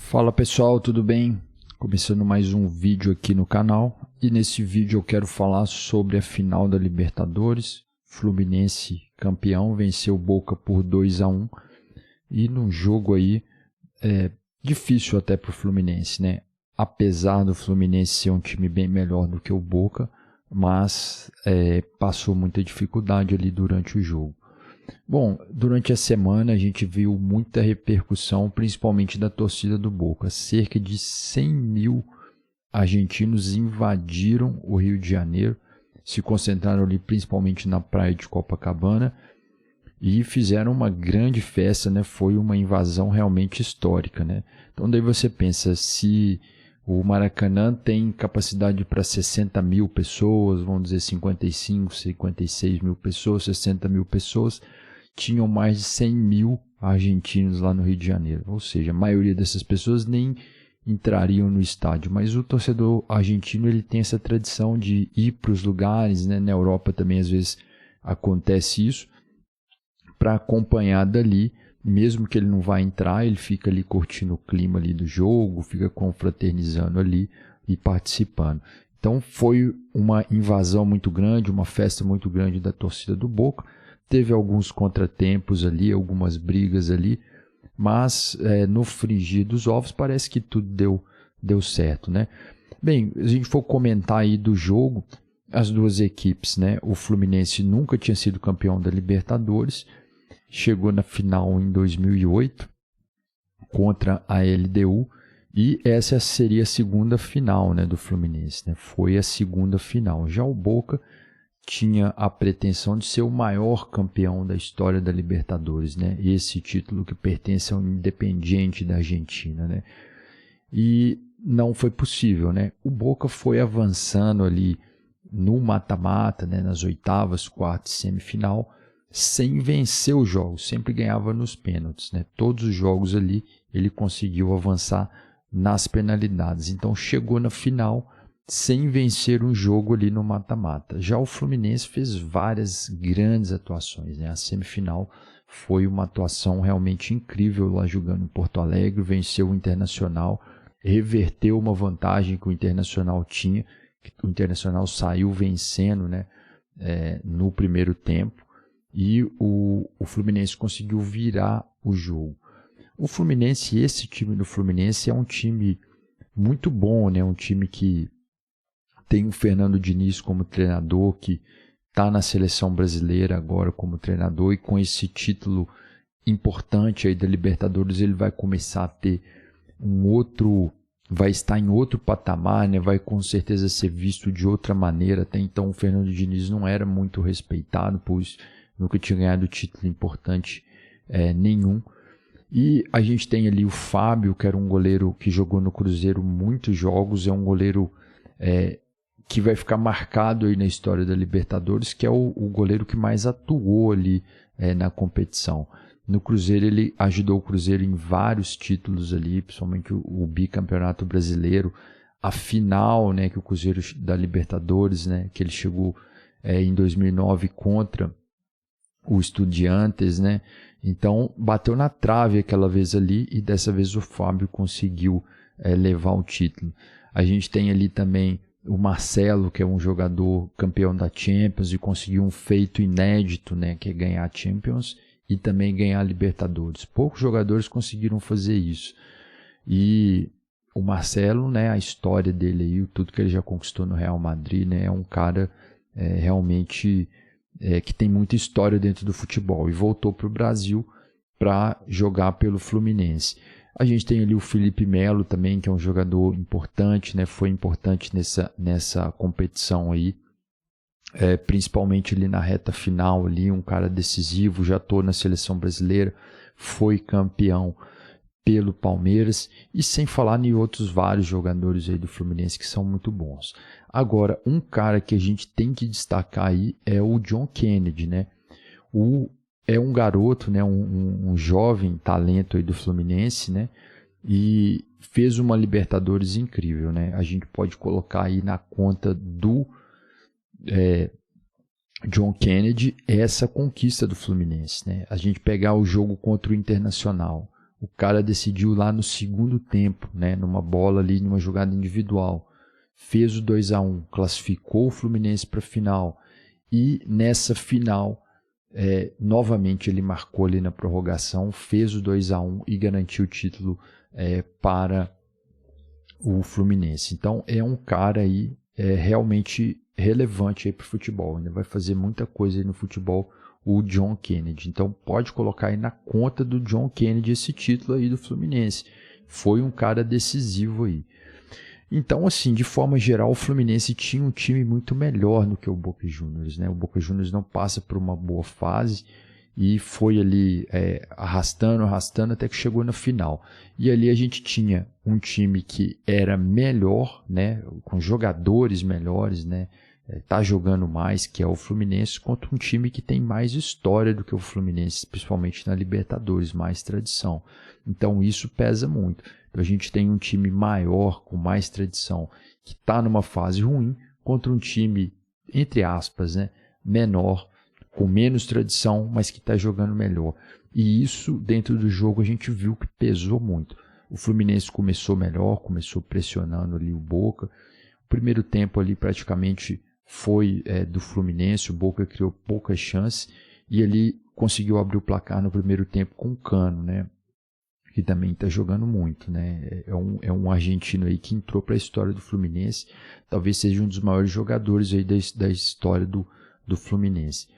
Fala pessoal, tudo bem? Começando mais um vídeo aqui no canal e nesse vídeo eu quero falar sobre a final da Libertadores. Fluminense campeão, venceu o Boca por 2-1 e num jogo aí difícil até para o Fluminense, né? Apesar do Fluminense ser um time bem melhor do que o Boca, mas passou muita dificuldade ali durante o jogo. Bom, durante a semana a gente viu muita repercussão, principalmente da torcida do Boca. Cerca de 100 mil argentinos invadiram o Rio de Janeiro, se concentraram ali principalmente na praia de Copacabana e fizeram uma grande festa, né? Foi uma invasão realmente histórica, né? Então daí você pensa, se o Maracanã tem capacidade para 60 mil pessoas, vamos dizer 55, 56 mil pessoas, 60 mil pessoas, tinham mais de 100 mil argentinos lá no Rio de Janeiro. Ou seja, a maioria dessas pessoas nem entrariam no estádio. Mas o torcedor argentino ele tem essa tradição de ir para os lugares, né? Na Europa também às vezes acontece isso, para acompanhar dali. Mesmo que ele não vá entrar, ele fica ali curtindo o clima ali do jogo, fica confraternizando ali e participando. Então foi uma invasão muito grande, uma festa muito grande da torcida do Boca. Teve alguns contratempos ali, algumas brigas ali, mas no frigir dos ovos parece que tudo deu certo, né? Bem, se a gente for comentar aí do jogo, as duas equipes, né? O Fluminense nunca tinha sido campeão da Libertadores, chegou na final em 2008 contra a LDU e essa seria a segunda final, né, do Fluminense, né? Foi a segunda final. Já o Boca tinha a pretensão de ser o maior campeão da história da Libertadores, né? Esse título que pertence ao Independiente da Argentina, né? E não foi possível, né? O Boca foi avançando ali no mata-mata, né, nas oitavas, quartas e semifinal, sem vencer os jogos, sempre ganhava nos pênaltis, né? Todos os jogos ali ele conseguiu avançar nas penalidades. Então chegou na final sem vencer um jogo ali no mata-mata. Já o Fluminense fez várias grandes atuações, né? A semifinal foi uma atuação realmente incrível lá jogando em Porto Alegre, venceu o Internacional, reverteu uma vantagem que o Internacional tinha, que o Internacional saiu vencendo, né? No primeiro tempo. E o Fluminense conseguiu virar o jogo. O Fluminense, esse time do Fluminense é um time muito bom, né? Um time que tem o Fernando Diniz como treinador, que está na seleção brasileira agora como treinador, e com esse título importante aí da Libertadores ele vai começar a ter vai estar em outro patamar, né? Vai com certeza ser visto de outra maneira. Até então o Fernando Diniz não era muito respeitado, pois nunca tinha ganhado título importante nenhum. E a gente tem ali o Fábio, que era um goleiro que jogou no Cruzeiro muitos jogos, é um goleiro que vai ficar marcado aí na história da Libertadores, que é o goleiro que mais atuou ali na competição. No Cruzeiro ele ajudou o Cruzeiro em vários títulos ali, principalmente o bicampeonato brasileiro, a final, né, que o Cruzeiro da Libertadores, né, que ele chegou em 2009 contra o Estudiantes, né? Então bateu na trave aquela vez ali e dessa vez o Fábio conseguiu levar o título. A gente tem ali também o Marcelo, que é um jogador campeão da Champions e conseguiu um feito inédito, né? Que é ganhar a Champions e também ganhar a Libertadores. Poucos jogadores conseguiram fazer isso. E o Marcelo, né? A história dele aí, tudo que ele já conquistou no Real Madrid, né? É um cara realmente que tem muita história dentro do futebol e voltou para o Brasil para jogar pelo Fluminense. A gente tem ali o Felipe Melo também, que é um jogador importante, né? Foi importante nessa competição aí, principalmente ali na reta final, ali, um cara decisivo, já estou na seleção brasileira, foi campeão pelo Palmeiras, e sem falar em outros vários jogadores aí do Fluminense que são muito bons. Agora, um cara que a gente tem que destacar aí é o John Kennedy, né? É um garoto, né? Um jovem talento aí do Fluminense, né? E fez uma Libertadores incrível, né? A gente pode colocar aí na conta do John Kennedy essa conquista do Fluminense, né? A gente pegar o jogo contra o Internacional. o cara decidiu lá no segundo tempo, né, numa bola ali, numa jogada individual. Fez o 2-1, classificou o Fluminense para a final. E nessa final, novamente ele marcou ali na prorrogação, fez o 2-1 e garantiu o título para o Fluminense. Então é um cara aí realmente relevante para o futebol. Ainda vai fazer muita coisa aí no futebol, o John Kennedy. Então pode colocar aí na conta do John Kennedy esse título aí do Fluminense. Foi um cara decisivo aí. Então, assim, de forma geral, o Fluminense tinha um time muito melhor do que o Boca Juniors, né? O Boca Juniors não passa por uma boa fase e foi ali arrastando até que chegou na final. E ali a gente tinha um time que era melhor, né? Com jogadores melhores, né? Tá jogando mais, que é o Fluminense, contra um time que tem mais história do que o Fluminense, principalmente na Libertadores, mais tradição. Então isso pesa muito. Então a gente tem um time maior, com mais tradição, que está numa fase ruim, contra um time, entre aspas, né, menor, com menos tradição, mas que está jogando melhor. E isso, dentro do jogo, a gente viu que pesou muito. O Fluminense começou melhor, começou pressionando ali o Boca. O primeiro tempo ali praticamente foi do Fluminense, o Boca criou poucas chances e ali conseguiu abrir o placar no primeiro tempo com o Cano, né? Que também está jogando muito, né? É um argentino aí que entrou para a história do Fluminense, talvez seja um dos maiores jogadores aí da história do Fluminense.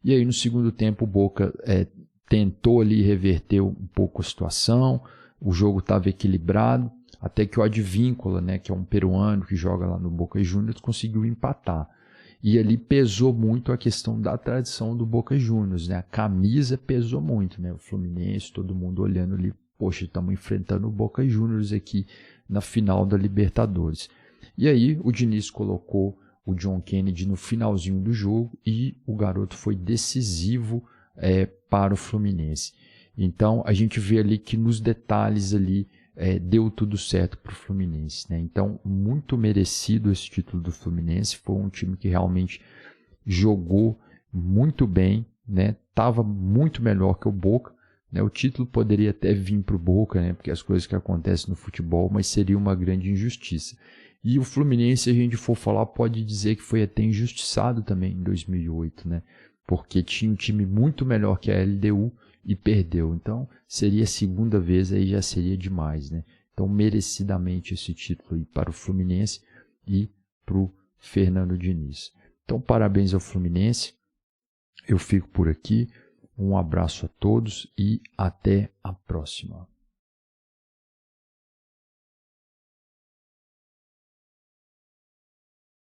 E aí no segundo tempo o Boca tentou ali reverter um pouco a situação, o jogo estava equilibrado, até que o Advíncula, né, que é um peruano que joga lá no Boca Juniors, conseguiu empatar. E ali pesou muito a questão da tradição do Boca Juniors, né? A camisa pesou muito, né? O Fluminense, todo mundo olhando ali, poxa, estamos enfrentando o Boca Juniors aqui na final da Libertadores. E aí o Diniz colocou o John Kennedy no finalzinho do jogo e o garoto foi decisivo para o Fluminense. Então a gente vê ali que nos detalhes ali deu tudo certo para o Fluminense, né? Então, muito merecido esse título do Fluminense. Foi um time que realmente jogou muito bem, né? Tava muito melhor que o Boca, né? O título poderia até vir para o Boca, né? Porque as coisas que acontecem no futebol, mas seria uma grande injustiça. E o Fluminense, se a gente for falar, pode dizer que foi até injustiçado também em 2008, né? Porque tinha um time muito melhor que a LDU e perdeu. Então, seria a segunda vez, aí já seria demais, né? Então, merecidamente esse título aí para o Fluminense e para o Fernando Diniz. Então, parabéns ao Fluminense. Eu fico por aqui. Um abraço a todos e até a próxima.